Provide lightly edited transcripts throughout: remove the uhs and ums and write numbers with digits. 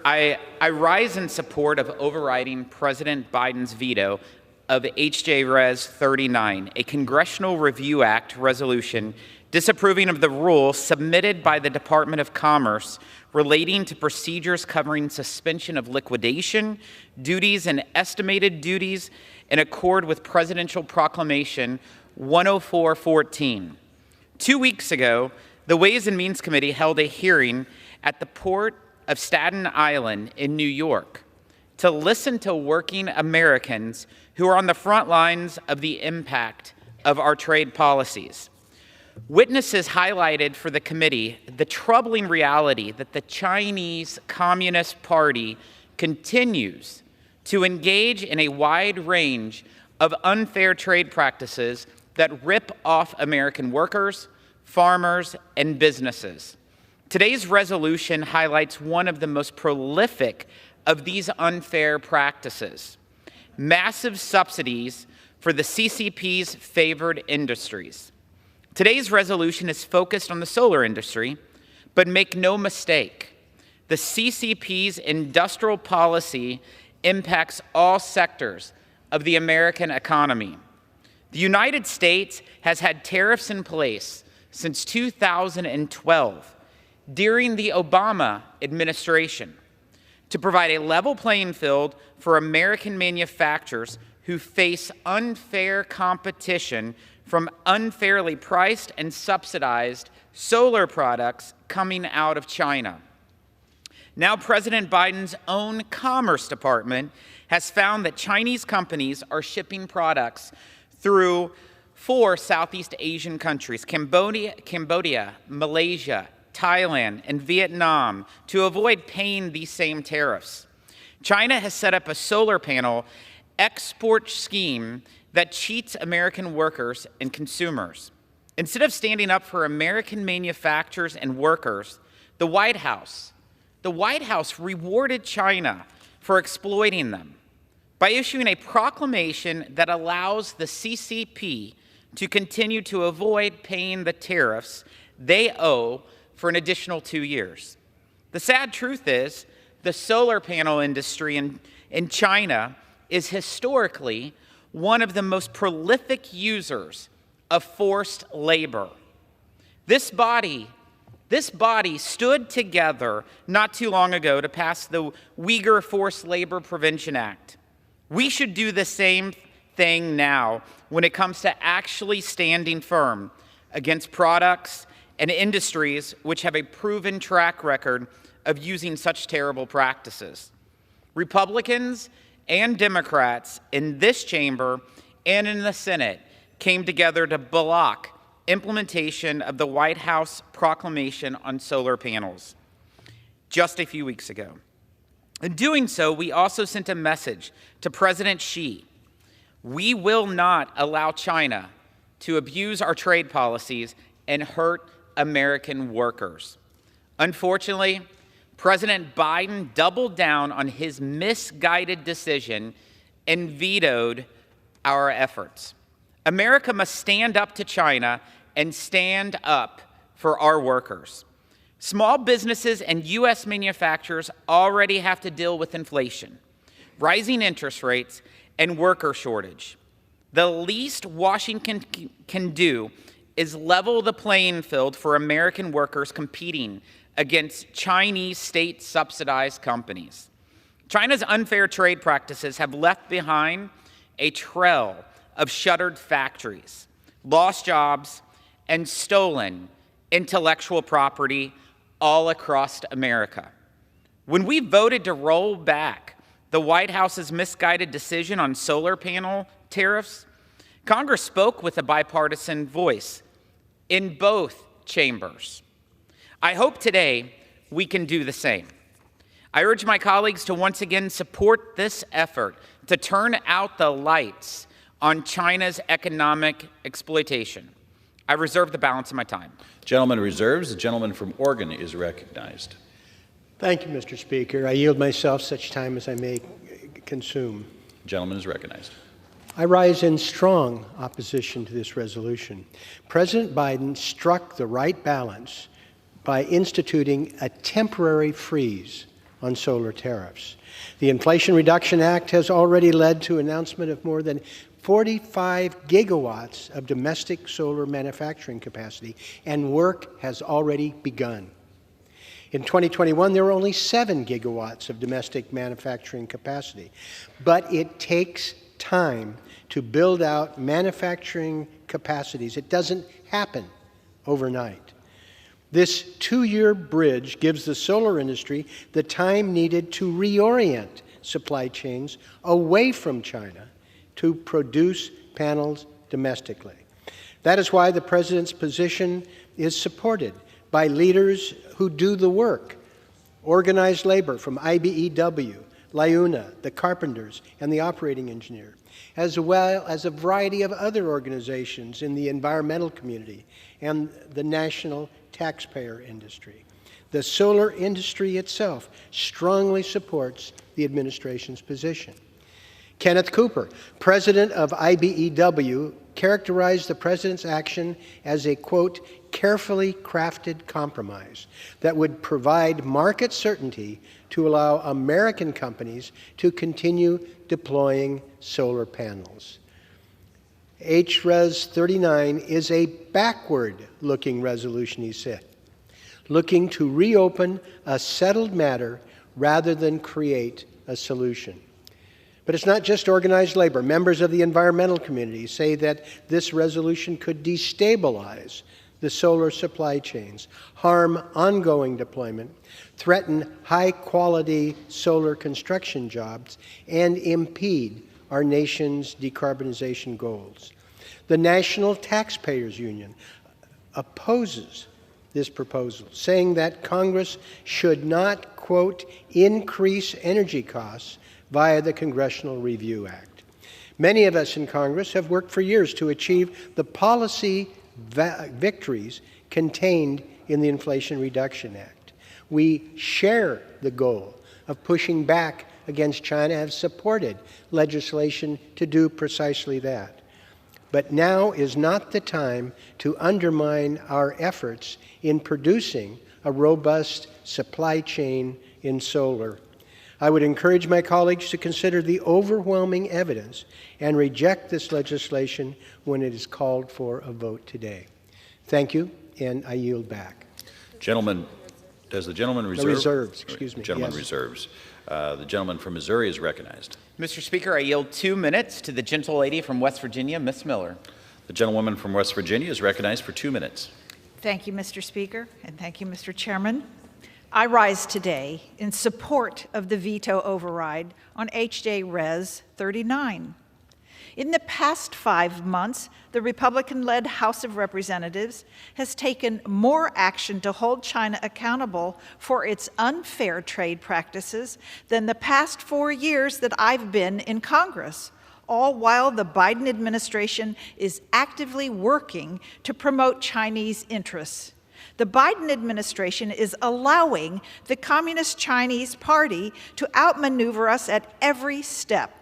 I rise in support of overriding President Biden's veto of H.J. Res. 39, a Congressional Review Act resolution disapproving of the rule submitted by the Department of Commerce relating to procedures covering suspension of liquidation, duties, and estimated duties in accord with Presidential Proclamation 10414. 2 weeks ago, the Ways and Means Committee held a hearing at the Port of Staten Island in New York to listen to working Americans who are on the front lines of the impact of our trade policies. Witnesses highlighted for the committee the troubling reality that the Chinese Communist Party continues to engage in a wide range of unfair trade practices that rip off American workers, farmers, and businesses. Today's resolution highlights one of the most prolific of these unfair practices: massive subsidies for the CCP's favored industries. Today's resolution is focused on the solar industry, but make no mistake, the CCP's industrial policy impacts all sectors of the American economy. The United States has had tariffs in place since 2012, during the Obama administration, to provide a level playing field for American manufacturers who face unfair competition from unfairly priced and subsidized solar products coming out of China. Now, President Biden's own Commerce Department has found that Chinese companies are shipping products through 4 Southeast Asian countries, Cambodia, Malaysia, Thailand, and Vietnam, to avoid paying these same tariffs. China has set up a solar panel export scheme that cheats American workers and consumers. Instead of standing up for American manufacturers and workers, the White House rewarded China for exploiting them by issuing a proclamation that allows the CCP to continue to avoid paying the tariffs they owe for an additional 2 years. The sad truth is, the solar panel industry in China is historically one of the most prolific users of forced labor. This body stood together not too long ago to pass the Uyghur Forced Labor Prevention Act. We should do the same thing now when it comes to actually standing firm against products and industries which have a proven track record of using such terrible practices. Republicans and Democrats in this chamber and in the Senate came together to block implementation of the White House proclamation on solar panels just a few weeks ago. In doing so, we also sent a message to President Xi. We will not allow China to abuse our trade policies and hurt American workers. Unfortunately, President Biden doubled down on his misguided decision and vetoed our efforts. America must stand up to China and stand up for our workers. Small businesses and U.S. manufacturers already have to deal with inflation, rising interest rates, and worker shortage. The least Washington can do is level the playing field for American workers competing against Chinese state-subsidized companies. China's unfair trade practices have left behind a trail of shuttered factories, lost jobs, and stolen intellectual property all across America. When we voted to roll back the White House's misguided decision on solar panel tariffs, Congress spoke with a bipartisan voice in both chambers. I hope today we can do the same. I urge my colleagues to once again support this effort to turn out the lights on China's economic exploitation. I reserve the balance of my time. Gentleman reserves. The gentleman from Oregon is recognized. Thank you, Mr. Speaker. I yield myself such time as I may consume. The gentleman is recognized. I rise in strong opposition to this resolution. President Biden struck the right balance by instituting a temporary freeze on solar tariffs. The Inflation Reduction Act has already led to announcement of more than 45 gigawatts of domestic solar manufacturing capacity, and work has already begun. In 2021, there were only 7 gigawatts of domestic manufacturing capacity, but it takes time to build out manufacturing capacities. It doesn't happen overnight. This 2-year bridge gives the solar industry the time needed to reorient supply chains away from China to produce panels domestically. That is why the President's position is supported by leaders who do the work: organized labor from IBEW, LIUNA, the carpenters, and the operating engineer, as well as a variety of other organizations in the environmental community and the national taxpayer industry. The solar industry itself strongly supports the administration's position. Kenneth Cooper, president of IBEW, characterized the President's action as a, quote, carefully crafted compromise that would provide market certainty to allow American companies to continue deploying solar panels. HRES 39 is a backward-looking resolution, he said, looking to reopen a settled matter rather than create a solution. But it's not just organized labor. Members of the environmental community say that this resolution could destabilize the solar supply chains, harm ongoing deployment, threaten high-quality solar construction jobs, and impede our nation's decarbonization goals. The National Taxpayers Union opposes this proposal, saying that Congress should not, quote, increase energy costs via the Congressional Review Act. Many of us in Congress have worked for years to achieve the policy victories contained in the Inflation Reduction Act. We share the goal of pushing back against China, have supported legislation to do precisely that. But now is not the time to undermine our efforts in producing a robust supply chain in solar. I would encourage my colleagues to consider the overwhelming evidence and reject this legislation when it is called for a vote today. Thank you, and I yield back. Gentleman, does the gentleman reserve? Reserves, excuse me. Gentleman yes. reserves. The gentleman from Missouri is recognized. Mr. Speaker, I yield 2 minutes to the gentle lady from West Virginia, Ms. Miller. The gentlewoman from West Virginia is recognized for 2 minutes. Thank you, Mr. Speaker, and thank you, Mr. Chairman. I rise today in support of the veto override on HJRES 39. In the past 5 months, the Republican-led House of Representatives has taken more action to hold China accountable for its unfair trade practices than the past 4 years that I've been in Congress, all while the Biden administration is actively working to promote Chinese interests. The Biden administration is allowing the Communist Chinese Party to outmaneuver us at every step,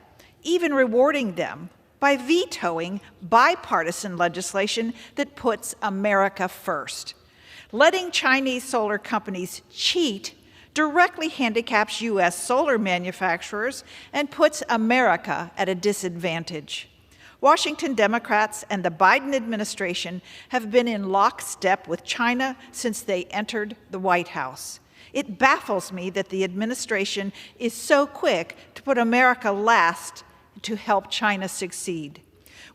even rewarding them by vetoing bipartisan legislation that puts America first. Letting Chinese solar companies cheat directly handicaps U.S. solar manufacturers and puts America at a disadvantage. Washington Democrats and the Biden administration have been in lockstep with China since they entered the White House. It baffles me that the administration is so quick to put America last to help China succeed.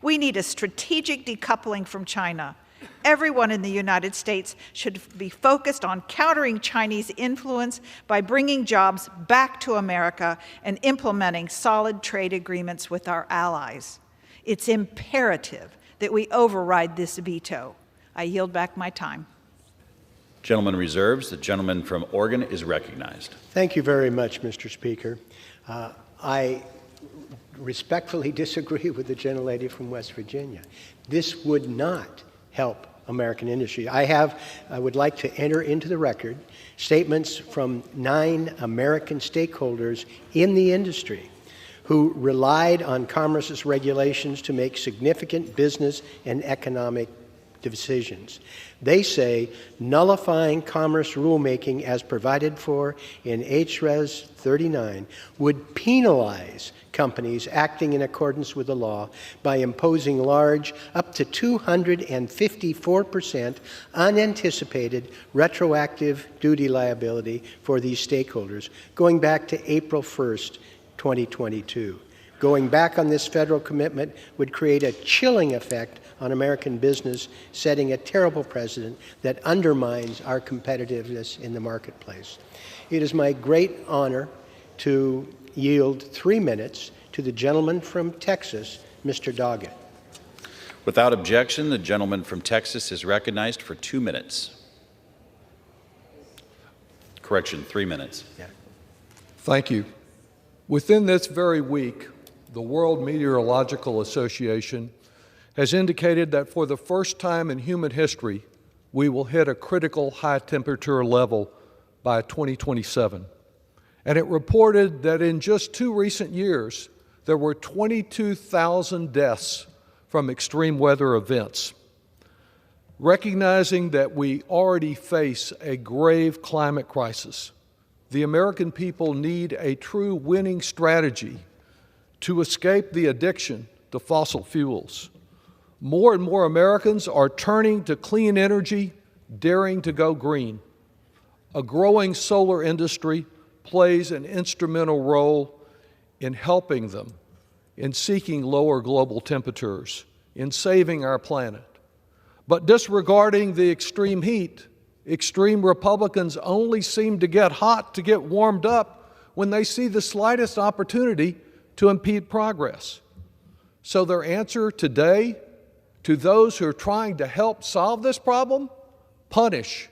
We need a strategic decoupling from China. Everyone in the United States should be focused on countering Chinese influence by bringing jobs back to America and implementing solid trade agreements with our allies. It's imperative that we override this veto. I yield back my time. Gentleman reserves. The gentleman from Oregon is recognized. Thank you very much, Mr. Speaker. I respectfully disagree with the gentlelady from West Virginia. This would not help American industry. I would like to enter into the record statements from 9 American stakeholders in the industry who relied on Commerce's regulations to make significant business and economic decisions. They say nullifying commerce rulemaking as provided for in HRES 39 would penalize companies acting in accordance with the law by imposing large, up to 254% unanticipated retroactive duty liability for these stakeholders, going back to April 1st, 2022. Going back on this federal commitment would create a chilling effect on American business, setting a terrible precedent that undermines our competitiveness in the marketplace. It is my great honor to yield 3 minutes to the gentleman from Texas, Mr. Doggett. Without objection, the gentleman from Texas is recognized for 2 minutes. Correction, 3 minutes. Yeah. Thank you. Within this very week, the World Meteorological Association has indicated that for the first time in human history, we will hit a critical high temperature level by 2027. And it reported that in just 2 recent years, there were 22,000 deaths from extreme weather events. Recognizing that we already face a grave climate crisis, the American people need a true winning strategy to escape the addiction to fossil fuels. More and more Americans are turning to clean energy, daring to go green. A growing solar industry plays an instrumental role in helping them, in seeking lower global temperatures, in saving our planet. But disregarding the extreme heat, extreme Republicans only seem to get hot to get warmed up when they see the slightest opportunity to impede progress. So their answer today to those who are trying to help solve this problem, punish.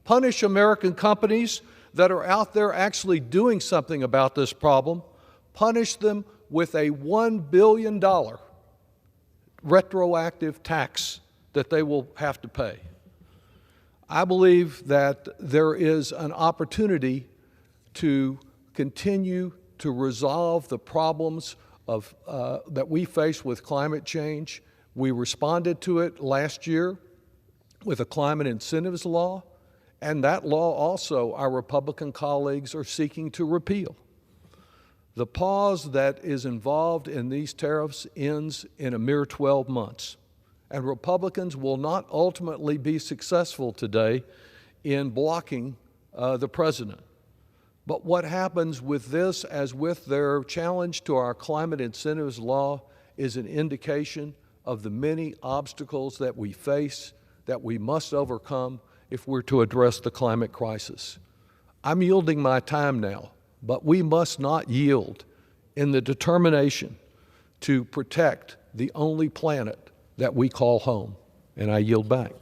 Punish American companies that are out there actually doing something about this problem. Punish them with a $1 billion retroactive tax that they will have to pay. I believe that there is an opportunity to continue to resolve the problems that we face with climate change. We responded to it last year with a climate incentives law, and that law also our Republican colleagues are seeking to repeal. The pause that is involved in these tariffs ends in a mere 12 months, and Republicans will not ultimately be successful today in blocking the president. But what happens with this, as with their challenge to our climate incentives law, is an indication of the many obstacles that we face, that we must overcome if we're to address the climate crisis. I'm yielding my time now, but we must not yield in the determination to protect the only planet that we call home. And I yield back.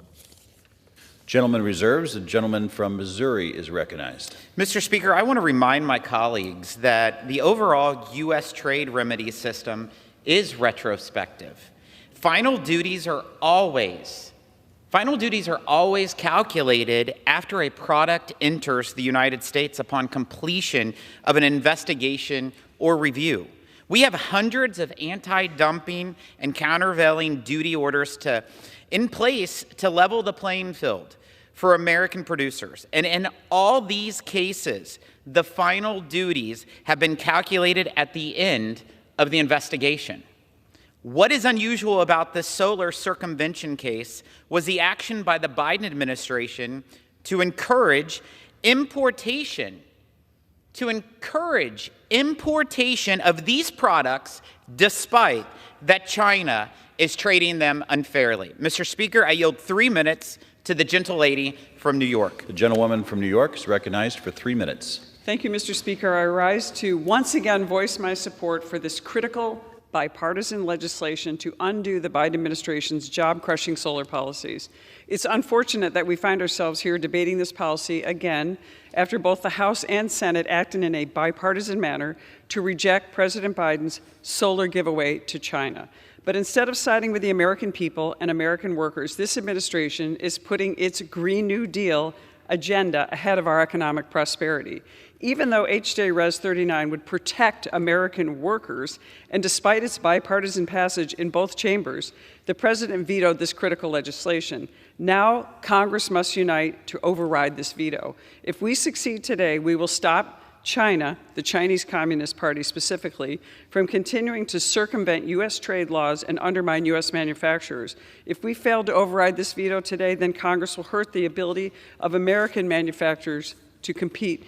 Gentleman reserves. The gentleman from Missouri is recognized. Mr. Speaker, I want to remind my colleagues that the overall U.S. trade remedy system is retrospective. Final duties are always calculated after a product enters the United States upon completion of an investigation or review. We have hundreds of anti-dumping and countervailing duty orders in place to level the playing field for American producers. And in all these cases, the final duties have been calculated at the end of the investigation. What is unusual about this solar circumvention case was the action by the Biden administration to encourage importation of these products despite that China is trading them unfairly. Mr. Speaker, I yield 3 minutes to the gentlelady from New York. The gentlewoman from New York is recognized for 3 minutes. Thank you, Mr. Speaker. I rise to once again voice my support for this critical bipartisan legislation to undo the Biden administration's job-crushing solar policies. It's unfortunate that we find ourselves here debating this policy again after both the House and Senate acted in a bipartisan manner to reject President Biden's solar giveaway to China. But instead of siding with the American people and American workers, this administration is putting its Green New Deal agenda ahead of our economic prosperity. Even though H.J. Res. 39 would protect American workers, and despite its bipartisan passage in both chambers, the President vetoed this critical legislation. Now, Congress must unite to override this veto. If we succeed today, we will stop China, the Chinese Communist Party specifically, from continuing to circumvent U.S. trade laws and undermine U.S. manufacturers. If we fail to override this veto today, then Congress will hurt the ability of American manufacturers to compete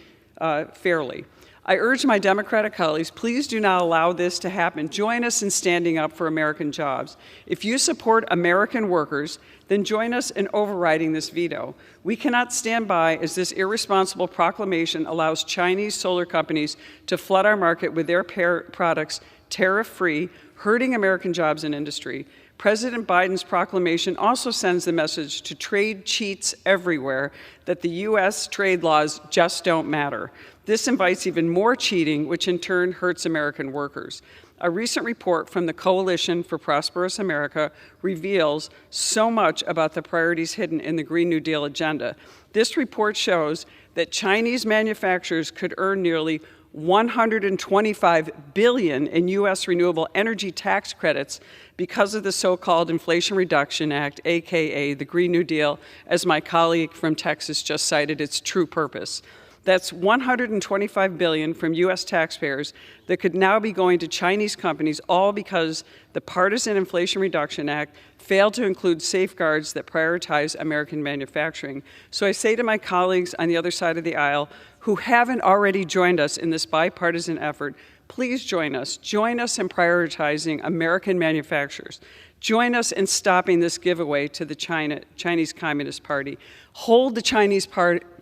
fairly. I urge my Democratic colleagues, please do not allow this to happen. Join us in standing up for American jobs. If you support American workers, then join us in overriding this veto. We cannot stand by as this irresponsible proclamation allows Chinese solar companies to flood our market with their products tariff-free, hurting American jobs and industry. President Biden's proclamation also sends the message to trade cheats everywhere that the U.S. trade laws just don't matter. This invites even more cheating, which in turn hurts American workers. A recent report from the Coalition for Prosperous America reveals so much about the priorities hidden in the Green New Deal agenda. This report shows that Chinese manufacturers could earn nearly $125 billion in U.S. renewable energy tax credits because of the so-called Inflation Reduction Act, aka the Green New Deal, as my colleague from Texas just cited its true purpose. That's $125 billion from U.S. taxpayers that could now be going to Chinese companies, all because the partisan Inflation Reduction Act failed to include safeguards that prioritize American manufacturing. So I say to my colleagues on the other side of the aisle who haven't already joined us in this bipartisan effort, please join us. Join us in prioritizing American manufacturers. Join us in stopping this giveaway to the Chinese Communist Party. Hold the Chinese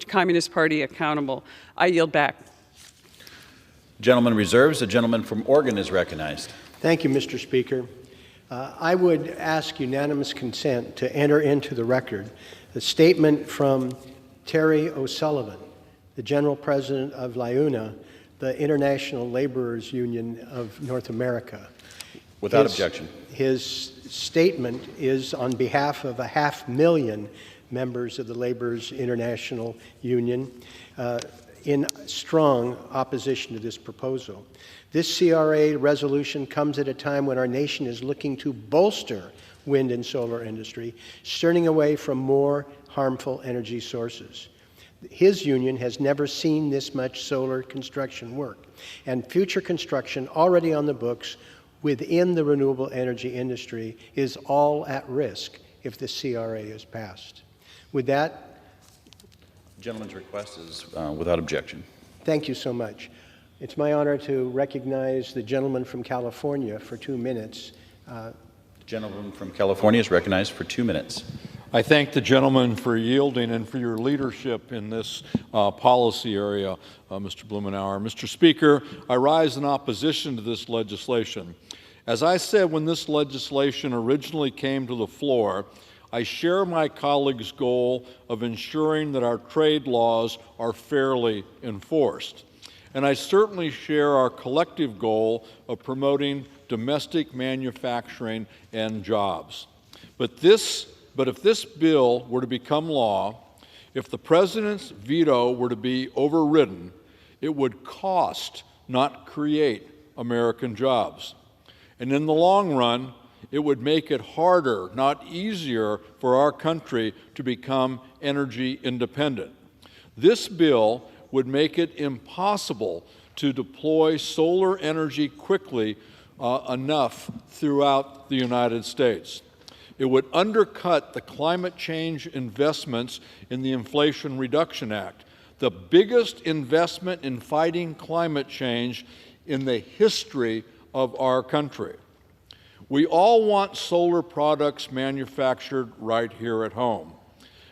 Communist Party accountable. I yield back. Gentleman reserves. The gentleman from Oregon is recognized. Thank you, Mr. Speaker. I would ask unanimous consent to enter into the record the statement from Terry O'Sullivan, the General President of LIUNA, the International Laborers Union of North America. Without objection. His statement is on behalf of 500,000 members of the Laborers International Union in strong opposition to this proposal. This CRA resolution comes at a time when our nation is looking to bolster wind and solar industry, turning away from more harmful energy sources. His union has never seen this much solar construction work, and future construction already on the books within the renewable energy industry is all at risk if the CRA is passed. With that, The gentleman's request is without objection. thank you so much. It's my honor to recognize the gentleman from California for 2 minutes. The gentleman from California is recognized for 2 minutes. I thank the gentleman for yielding and for your leadership in this policy area, Mr. Blumenauer. Mr. Speaker, I rise in opposition to this legislation. As I said when this legislation originally came to the floor, I share my colleagues' goal of ensuring that our trade laws are fairly enforced. And I certainly share our collective goal of promoting domestic manufacturing and jobs. But if this bill were to become law, if the President's veto were to be overridden, it would cost, not create, American jobs. And in the long run, it would make it harder, not easier, for our country to become energy independent. This bill would make it impossible to deploy solar energy quickly enough throughout the United States. It would undercut the climate change investments in the Inflation Reduction Act, the biggest investment in fighting climate change in the history of our country. We all want solar products manufactured right here at home.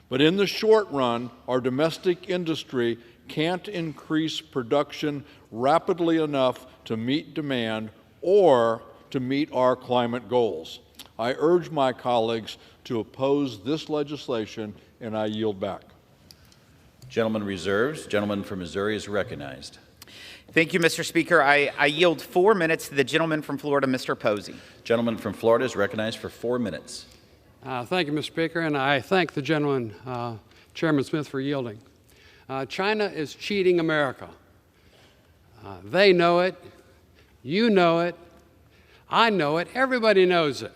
But in the short run, our domestic industry can't increase production rapidly enough to meet demand or to meet our climate goals. I urge my colleagues to oppose this legislation, and I yield back. Gentleman reserves. Gentleman from Missouri is recognized. Thank you, Mr. Speaker. I yield 4 minutes to the gentleman from Florida, Mr. Posey. Gentleman from Florida is recognized for 4 minutes. Thank you, Mr. Speaker, and I thank the gentleman, Chairman Smith, for yielding. China is cheating America. They know it. You know it. I know it. Everybody knows it.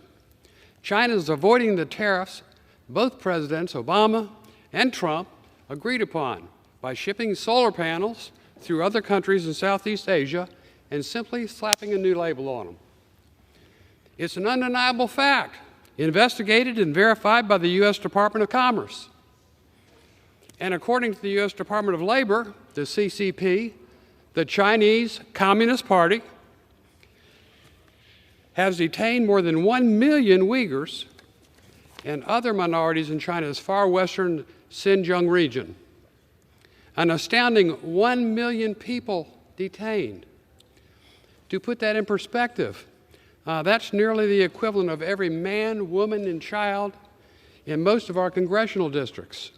China is avoiding the tariffs both Presidents Obama and Trump agreed upon by shipping solar panels through other countries in Southeast Asia and simply slapping a new label on them. It's an undeniable fact, investigated and verified by the U.S. Department of Commerce. And according to the U.S. Department of Labor, the CCP, the Chinese Communist Party has detained more than 1 million Uyghurs and other minorities in China's far western Xinjiang region. An astounding 1 million people detained. To put that in perspective, that's nearly the equivalent of every man, woman, and child in most of our congressional districts.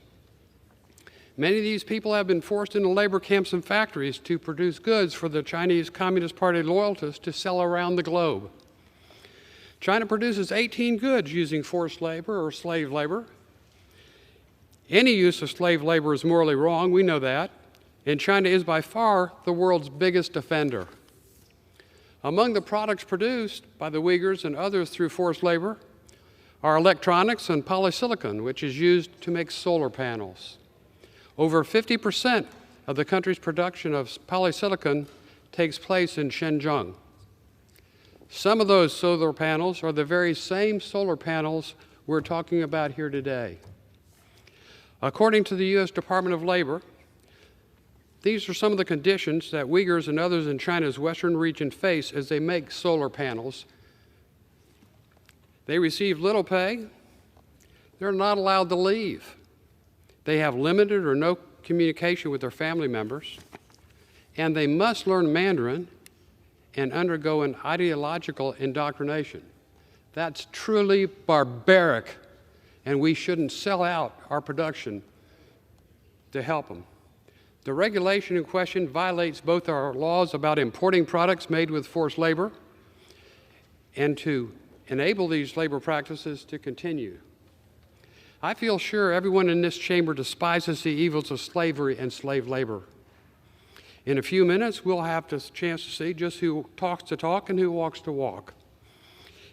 Many of these people have been forced into labor camps and factories to produce goods for the Chinese Communist Party loyalists to sell around the globe. China produces 18 goods using forced labor or slave labor. Any use of slave labor is morally wrong, we know that, and China is by far the world's biggest offender. Among the products produced by the Uyghurs and others through forced labor are electronics and polysilicon, which is used to make solar panels. Over 50% of the country's production of polysilicon takes place in Xinjiang. Some of those solar panels are the very same solar panels we're talking about here today. According to the U.S. Department of Labor, these are some of the conditions that Uyghurs and others in China's western region face as they make solar panels. They receive little pay. They're not allowed to leave. They have limited or no communication with their family members. And they must learn Mandarin and undergo an ideological indoctrination. That's truly barbaric, and we shouldn't sell out our production to help them. The regulation in question violates both our laws about importing products made with forced labor and to enable these labor practices to continue. I feel sure everyone in this chamber despises the evils of slavery and slave labor. In a few minutes, we'll have the chance to see just who talks the talk and who walks the walk.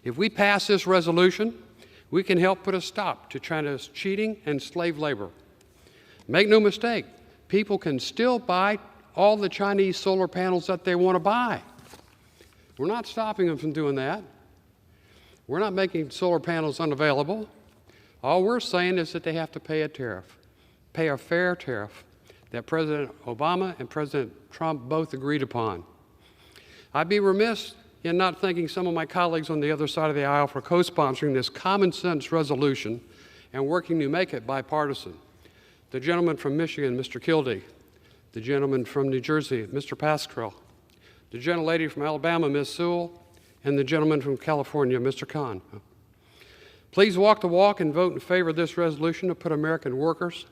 If we pass this resolution, we can help put a stop to China's cheating and slave labor. Make no mistake, people can still buy all the Chinese solar panels that they want to buy. We're not stopping them from doing that. We're not making solar panels unavailable. All we're saying is that they have to pay a tariff, pay a fair tariff that President Obama and President Trump both agreed upon. I'd be remiss in not thanking some of my colleagues on the other side of the aisle for co-sponsoring this common sense resolution and working to make it bipartisan. The gentleman from Michigan, Mr. Kildee, the gentleman from New Jersey, Mr. Pascrell, the gentlelady from Alabama, Ms. Sewell, and the gentleman from California, Mr. Khan. Please walk the walk and vote in favor of this resolution to put American workers,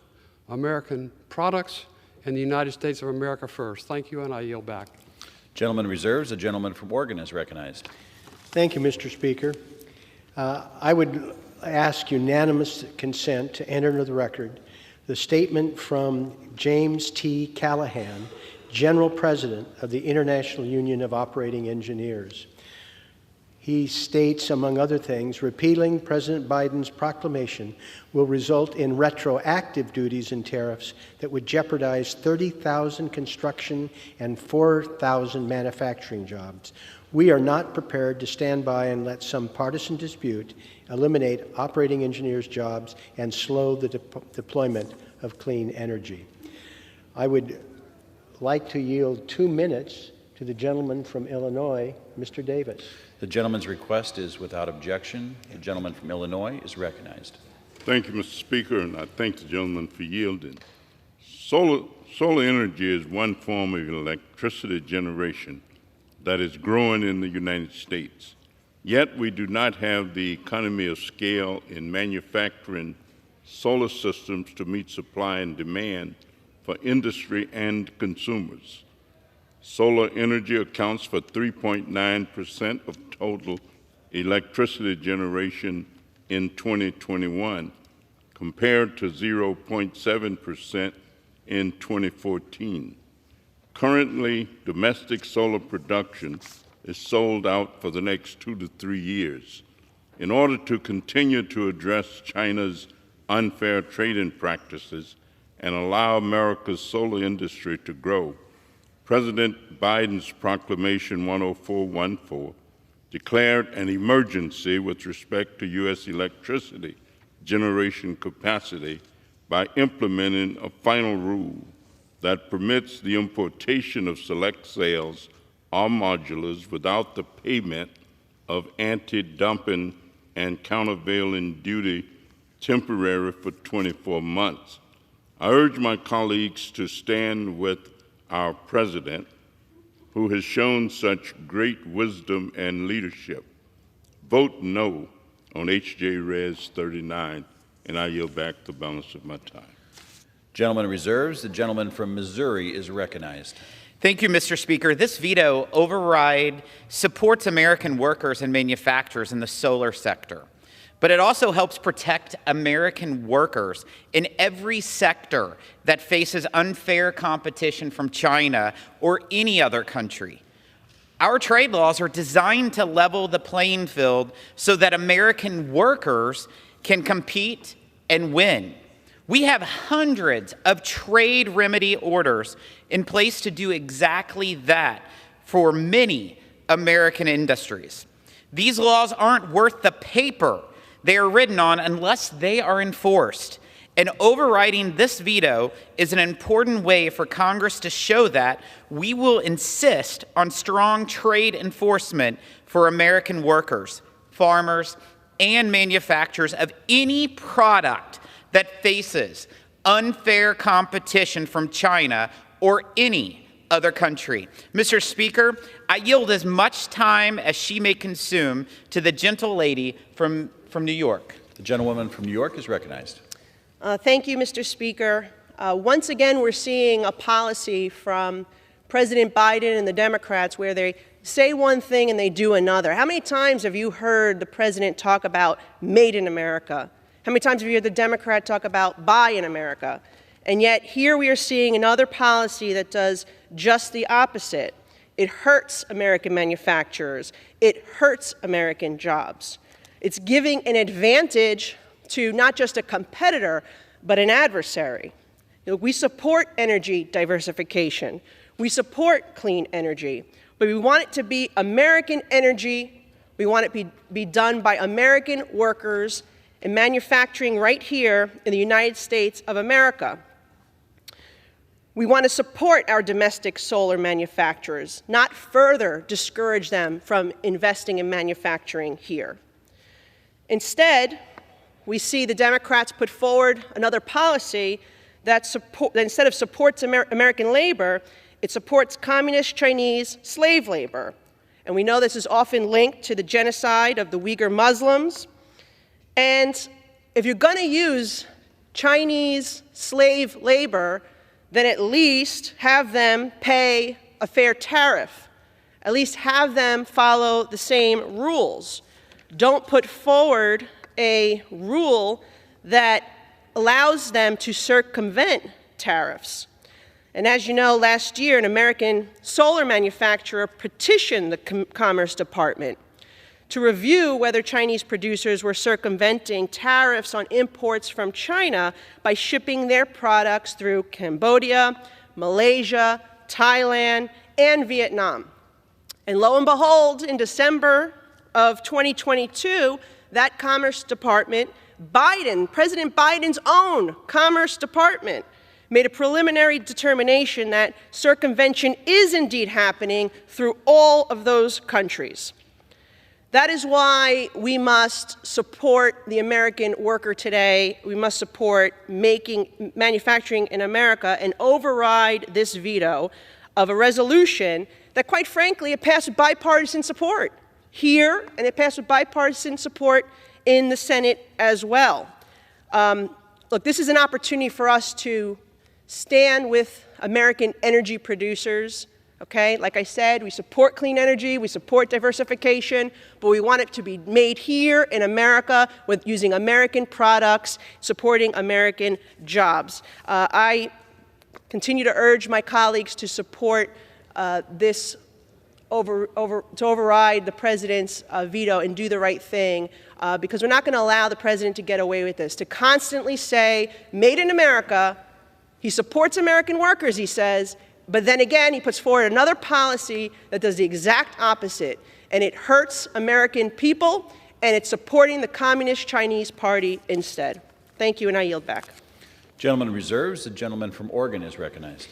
American products, and the United States of America first. Thank you, and I yield back. Gentleman reserves. The gentleman from Oregon is recognized. Thank you, Mr. Speaker. I would ask unanimous consent to enter into the record the statement from James T. Callahan, General President of the International Union of Operating Engineers. He states, among other things, repealing President Biden's proclamation will result in retroactive duties and tariffs that would jeopardize 30,000 construction and 4,000 manufacturing jobs. We are not prepared to stand by and let some partisan dispute eliminate operating engineers' jobs and slow the deployment of clean energy. I would like to yield 2 minutes to the gentleman from Illinois, Mr. Davis. The gentleman's request is without objection. The gentleman from Illinois is recognized. Thank you, Mr. Speaker, and I thank the gentleman for yielding. Solar energy is one form of electricity generation that is growing in the United States. Yet we do not have the economy of scale in manufacturing solar systems to meet supply and demand for industry and consumers. Solar energy accounts for 3.9% of total electricity generation in 2021, compared to 0.7% in 2014. Currently, domestic solar production is sold out for the next 2 to 3 years. In order to continue to address China's unfair trading practices and allow America's solar industry to grow, President Biden's Proclamation 10414 declared an emergency with respect to U.S. electricity generation capacity by implementing a final rule that permits the importation of select cells or modulars without the payment of anti-dumping and countervailing duty temporary for 24 months. I urge my colleagues to stand with our President, who has shown such great wisdom and leadership. Vote no on H.J. Res. 39, and I yield back the balance of my time. Gentleman reserves. The gentleman from Missouri is recognized. Thank you, Mr. Speaker. This veto override supports American workers and manufacturers in the solar sector, but it also helps protect American workers in every sector that faces unfair competition from China or any other country. Our trade laws are designed to level the playing field so that American workers can compete and win. We have hundreds of trade remedy orders in place to do exactly that for many American industries. These laws aren't worth the paper they are written on unless they are enforced. And overriding this veto is an important way for Congress to show that we will insist on strong trade enforcement for American workers, farmers, and manufacturers of any product that faces unfair competition from China or any other country. Mr. Speaker, I yield as much time as she may consume to the gentle lady from New York. The gentlewoman from New York is recognized. Thank you, Mr. Speaker. Once again, we're seeing a policy from President Biden and the Democrats where they say one thing and they do another. How many times have you heard the president talk about made in America? How many times have you heard the Democrat talk about buy in America? And yet here we are seeing another policy that does just the opposite. It hurts American manufacturers. It hurts American jobs. It's giving an advantage to not just a competitor, but an adversary. We support energy diversification. We support clean energy, but we want it to be American energy. We want it to be done by American workers and manufacturing right here in the United States of America. We want to support our domestic solar manufacturers, not further discourage them from investing in manufacturing here. Instead, we see the Democrats put forward another policy that instead of supports American labor, it supports communist Chinese slave labor. And we know this is often linked to the genocide of the Uyghur Muslims. And if you're going to use Chinese slave labor, then at least have them pay a fair tariff. At least have them follow the same rules. Don't put forward a rule that allows them to circumvent tariffs. And as you know, last year, an American solar manufacturer petitioned the Commerce Department to review whether Chinese producers were circumventing tariffs on imports from China by shipping their products through Cambodia, Malaysia, Thailand, and Vietnam. And lo and behold, in December of 2022, that Commerce Department, President Biden's own Commerce Department, made a preliminary determination that circumvention is indeed happening through all of those countries. That is why we must support the American worker today. We must support manufacturing in America and override this veto of a resolution that, quite frankly, it passed with bipartisan support here, and it passed with bipartisan support in the Senate as well. Look, this is an opportunity for us to stand with American energy producers. Okay, like I said, we support clean energy, we support diversification, but we want it to be made here in America with using American products, supporting American jobs. I continue to urge my colleagues to support this to override the president's veto and do the right thing, because we're not going to allow the president to get away with this. To constantly say, made in America, he supports American workers, he says, but then again, he puts forward another policy that does the exact opposite, and it hurts American people, and it's supporting the Communist Chinese Party instead. Thank you, and I yield back. Gentleman reserves. The gentleman from Oregon is recognized.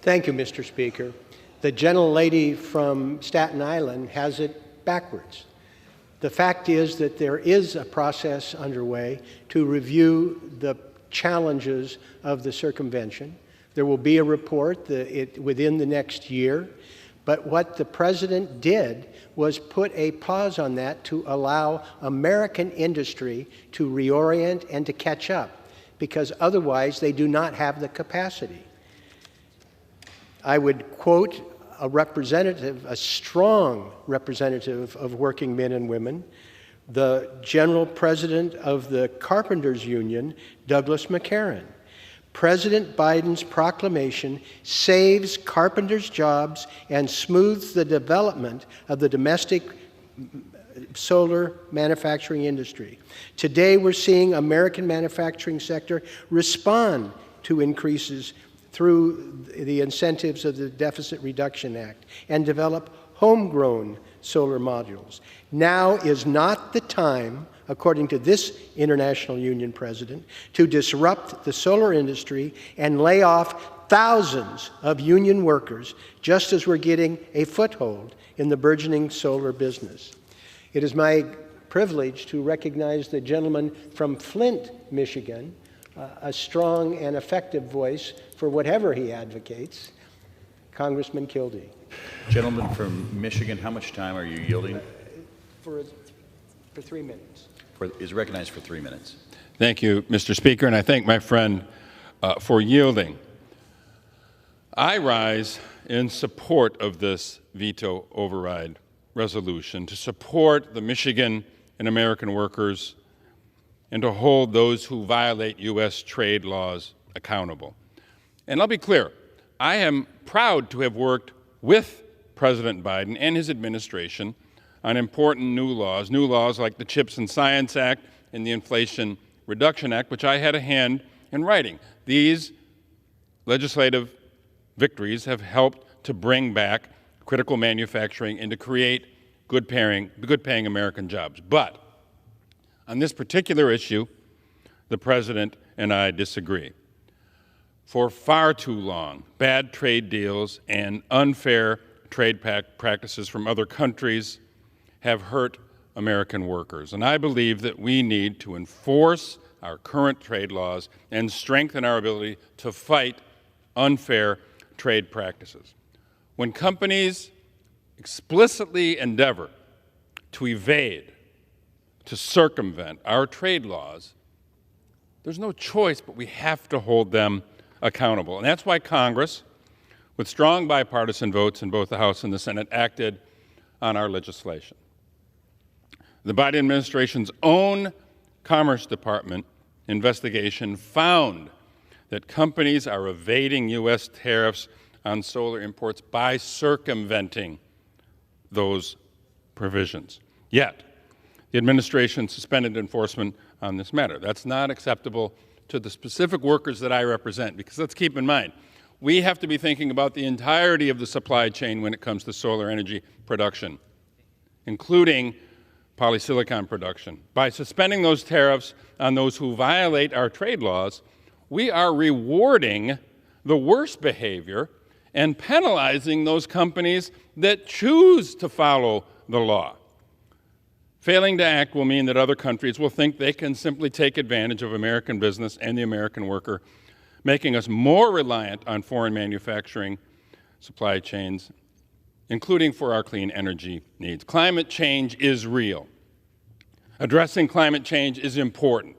Thank you, Mr. Speaker. The gentlelady from Staten Island has it backwards. The fact is that there is a process underway to review the challenges of the circumvention. There will be a report within the next year. But what the president did was put a pause on that to allow American industry to reorient and to catch up, because otherwise they do not have the capacity. I would quote a representative, a strong representative of working men and women, the general president of the Carpenters Union, Douglas McCarran. President Biden's proclamation saves carpenters' jobs and smooths the development of the domestic solar manufacturing industry. Today, we're seeing American manufacturing sector respond to increases through the incentives of the Deficit Reduction Act and develop homegrown solar modules. Now is not the time, according to this International Union president, to disrupt the solar industry and lay off thousands of union workers, just as we're getting a foothold in the burgeoning solar business. It is my privilege to recognize the gentleman from Flint, Michigan, a strong and effective voice for whatever he advocates, Congressman Kildee. Gentleman from Michigan, how much time are you yielding? For 3 minutes. Is recognized for 3 minutes. Thank you, Mr. Speaker, and I thank my friend for yielding. I rise in support of this veto override resolution to support the Michigan and American workers and to hold those who violate U.S. trade laws accountable. And I'll be clear, I am proud to have worked with President Biden and his administration on important new laws like the CHIPS and Science Act and the Inflation Reduction Act, which I had a hand in writing. These legislative victories have helped to bring back critical manufacturing and to create good-paying American jobs. But on this particular issue, the President and I disagree. For far too long, bad trade deals and unfair trade practices from other countries have hurt American workers. And I believe that we need to enforce our current trade laws and strengthen our ability to fight unfair trade practices. When companies explicitly endeavor to evade, to circumvent our trade laws, there's no choice, but we have to hold them accountable. And that's why Congress, with strong bipartisan votes in both the House and the Senate, acted on our legislation. The Biden administration's own Commerce Department investigation found that companies are evading U.S. tariffs on solar imports by circumventing those provisions. Yet, the administration suspended enforcement on this matter. That's not acceptable to the specific workers that I represent, because let's keep in mind, we have to be thinking about the entirety of the supply chain when it comes to solar energy production, including polysilicon production. By suspending those tariffs on those who violate our trade laws, we are rewarding the worst behavior and penalizing those companies that choose to follow the law. Failing to act will mean that other countries will think they can simply take advantage of American business and the American worker, making us more reliant on foreign manufacturing supply chains, including for our clean energy needs. Climate change is real. Addressing climate change is important.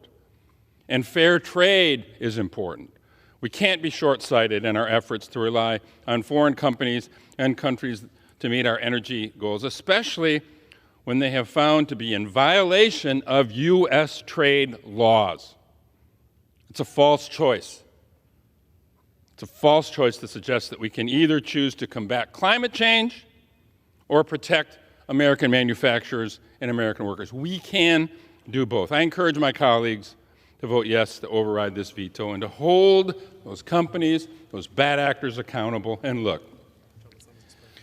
And fair trade is important. We can't be short-sighted in our efforts to rely on foreign companies and countries to meet our energy goals, especially when they have found to be in violation of U.S. trade laws. It's a false choice. It's a false choice to suggest that we can either choose to combat climate change or protect American manufacturers and American workers. We can do both. I encourage my colleagues to vote yes to override this veto and to hold those companies, those bad actors accountable. And look,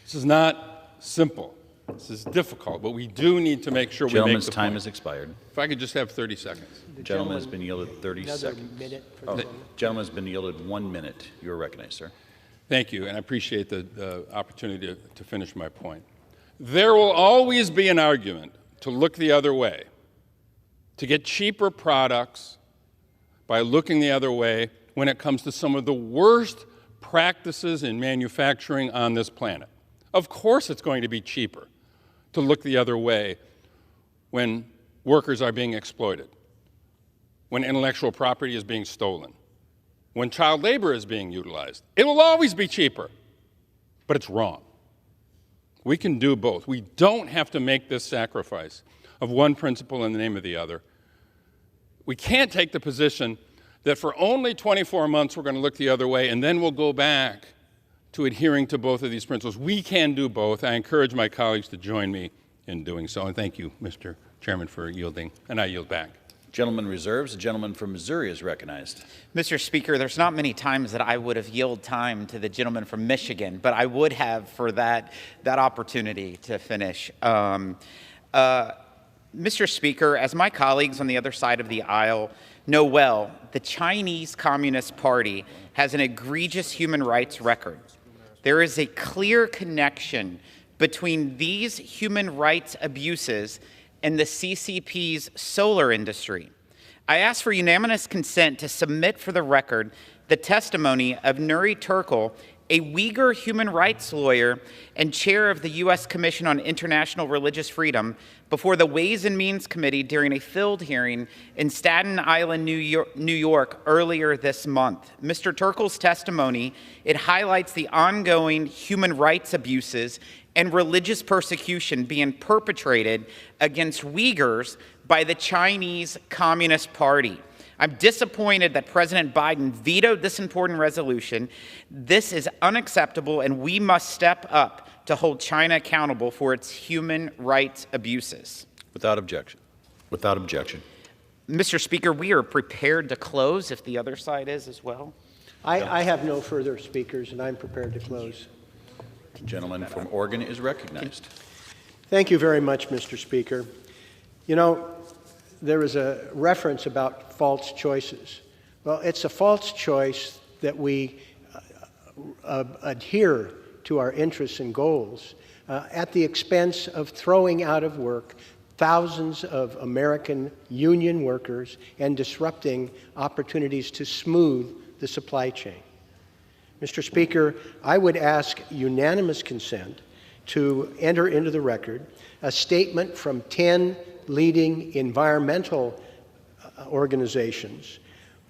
this is not simple. This is difficult, but we do need to make sure we make the point. Gentleman's time has expired. If I could just have 30 seconds. The gentleman has been yielded 30 seconds. Minute for The gentleman has been yielded 1 minute. You are recognized, sir. Thank you, and I appreciate the opportunity to finish my point. There will always be an argument to look the other way, to get cheaper products by looking the other way when it comes to some of the worst practices in manufacturing on this planet. Of course it's going to be cheaper to look the other way when workers are being exploited, when intellectual property is being stolen, when child labor is being utilized. It will always be cheaper, but it's wrong. We can do both. We don't have to make this sacrifice of one principle in the name of the other. We can't take the position that for only 24 months we're going to look the other way and then we'll go back to adhering to both of these principles. We can do both. I encourage my colleagues to join me in doing so. And thank you, Mr. Chairman, for yielding. And I yield back. Gentleman reserves. The gentleman from Missouri is recognized. Mr. Speaker, there's not many times that I would have yielded time to the gentleman from Michigan, but I would have for that opportunity to finish. Mr. Speaker, as my colleagues on the other side of the aisle know well, the Chinese Communist Party has an egregious human rights record. There is a clear connection between these human rights abuses and the CCP's solar industry. I ask for unanimous consent to submit for the record the testimony of Nuri Turkel, a Uyghur human rights lawyer and chair of the U.S. Commission on International Religious Freedom, before the Ways and Means Committee during a filled hearing in Staten Island, New York, earlier this month. Mr. Turkel's testimony, it highlights the ongoing human rights abuses and religious persecution being perpetrated against Uyghurs by the Chinese Communist Party. I'm disappointed that President Biden vetoed this important resolution. This is unacceptable, and we must step up to hold China accountable for its human rights abuses. Without objection. Without objection. Mr. Speaker, we are prepared to close if the other side is as well. I have no further speakers, and I'm prepared to close. The gentleman from Oregon is recognized. Thank you very much, Mr. Speaker. You know, there was a reference about false choices. Well, it's a false choice that we adhere to our interests and goals at the expense of throwing out of work thousands of American union workers and disrupting opportunities to smooth the supply chain. Mr. Speaker, I would ask unanimous consent to enter into the record a statement from 10 leading environmental organizations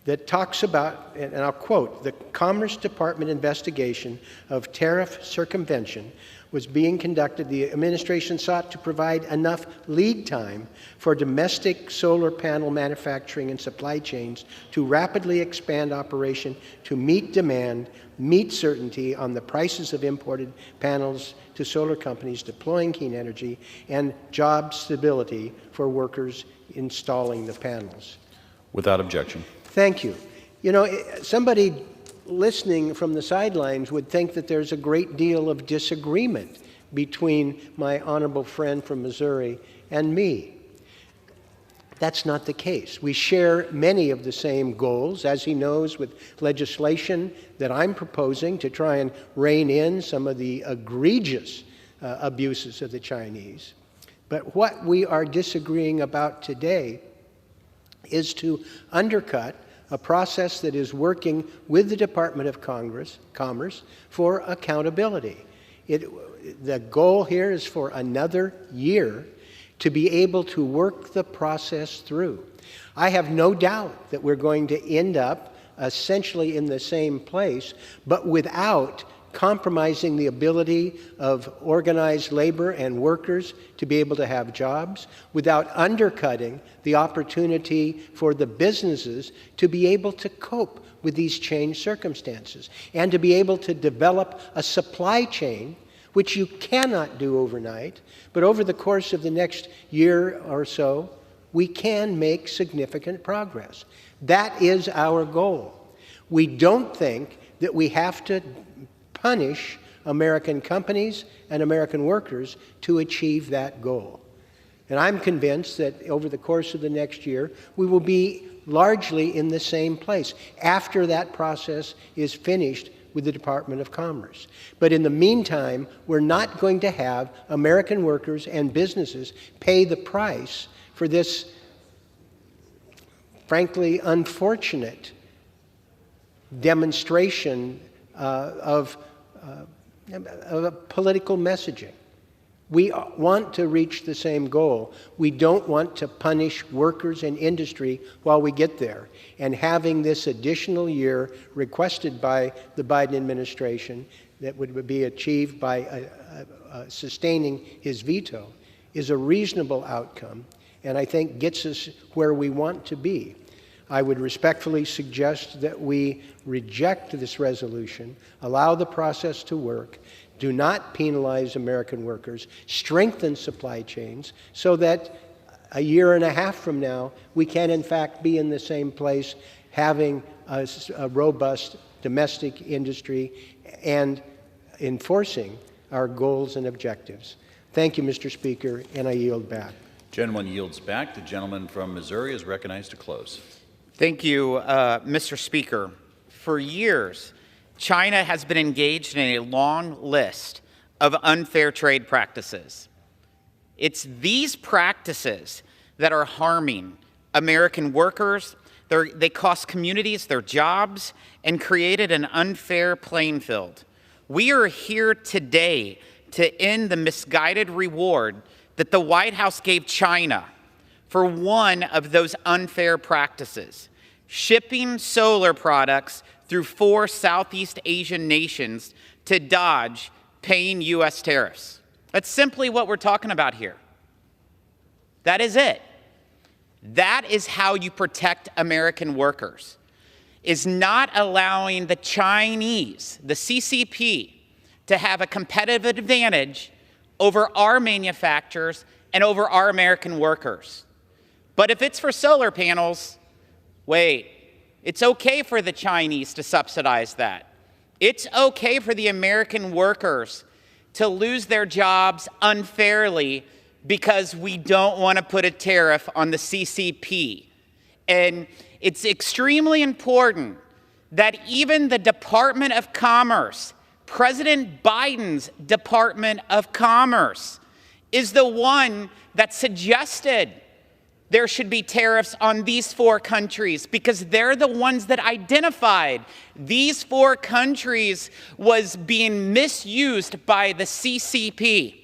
that talks about, and I'll quote, the Commerce Department investigation of tariff circumvention was being conducted. The administration sought to provide enough lead time for domestic solar panel manufacturing and supply chains to rapidly expand operation to meet demand, meet certainty on the prices of imported panels to solar companies deploying clean energy, and job stability for workers installing the panels. Without objection. Thank you. You know, somebody listening from the sidelines would think that there's a great deal of disagreement between my honorable friend from Missouri and me. That's not the case. We share many of the same goals, as he knows, with legislation that I'm proposing to try and rein in some of the egregious abuses of the Chinese. But what we are disagreeing about today is to undercut a process that is working with the Department of Commerce for accountability. The goal here is for another year to be able to work the process through. I have no doubt that we're going to end up essentially in the same place, but without compromising the ability of organized labor and workers to be able to have jobs, without undercutting the opportunity for the businesses to be able to cope with these changed circumstances and to be able to develop a supply chain, which you cannot do overnight, but over the course of the next year or so, we can make significant progress. That is our goal. We don't think that we have to punish American companies and American workers to achieve that goal. And I'm convinced that over the course of the next year, we will be largely in the same place after that process is finished with the Department of Commerce. But in the meantime, we're not going to have American workers and businesses pay the price for this, frankly, unfortunate demonstration of political messaging. We want to reach the same goal. We don't want to punish workers and industry while we get there. And having this additional year requested by the Biden administration that would be achieved by sustaining his veto is a reasonable outcome, and I think gets us where we want to be. I would respectfully suggest that we reject this resolution, allow the process to work, do not penalize American workers, strengthen supply chains so that a year and a half from now, we can in fact be in the same place, having a robust domestic industry and enforcing our goals and objectives. Thank you, Mr. Speaker, and I yield back. Gentleman yields back. The gentleman from Missouri is recognized to close. Thank you, Mr. Speaker. For years, China has been engaged in a long list of unfair trade practices. It's these practices that are harming American workers. They cost communities their jobs and created an unfair playing field. We are here today to end the misguided reward that the White House gave China for one of those unfair practices, shipping solar products through 4 Southeast Asian nations to dodge paying U.S. tariffs. That's simply what we're talking about here. That is it. That is how you protect American workers, is not allowing the Chinese, the CCP, to have a competitive advantage over our manufacturers and over our American workers. But if it's for solar panels, wait, it's okay for the Chinese to subsidize that. It's okay for the American workers to lose their jobs unfairly because we don't want to put a tariff on the CCP. And it's extremely important that even the Department of Commerce, President Biden's Department of Commerce, is the one that suggested there should be tariffs on these 4 countries because they're the ones that identified these 4 countries was being misused by the CCP.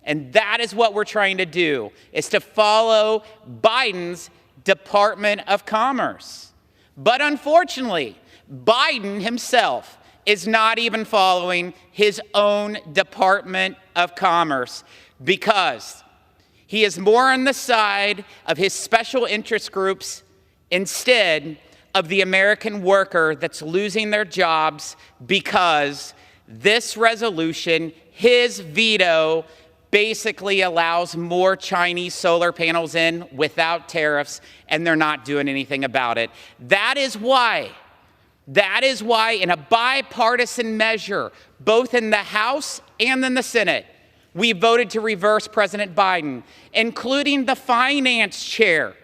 And that is what we're trying to do, is to follow Biden's Department of Commerce. But unfortunately, Biden himself is not even following his own Department of Commerce because he is more on the side of his special interest groups instead of the American worker that's losing their jobs because this resolution, his veto, basically allows more Chinese solar panels in without tariffs, and they're not doing anything about it. That is why in a bipartisan measure, both in the House and in the Senate, we voted to reverse President Biden, including the finance chair.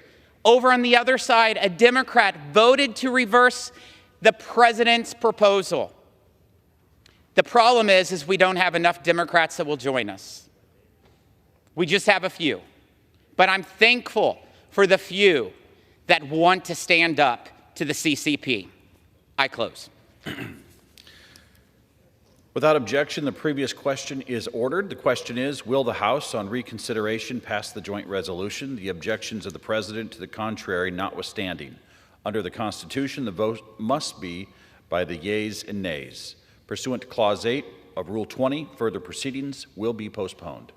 Over on the other side, a Democrat voted to reverse the president's proposal. The problem is we don't have enough Democrats that will join us. We just have a few. But I'm thankful for the few that want to stand up to the CCP. I close. Without objection, the previous question is ordered. The question is, will the House on reconsideration pass the joint resolution? The objections of the President to the contrary notwithstanding. Under the Constitution, the vote must be by the yeas and nays. Pursuant to Clause 8 of Rule 20, further proceedings will be postponed.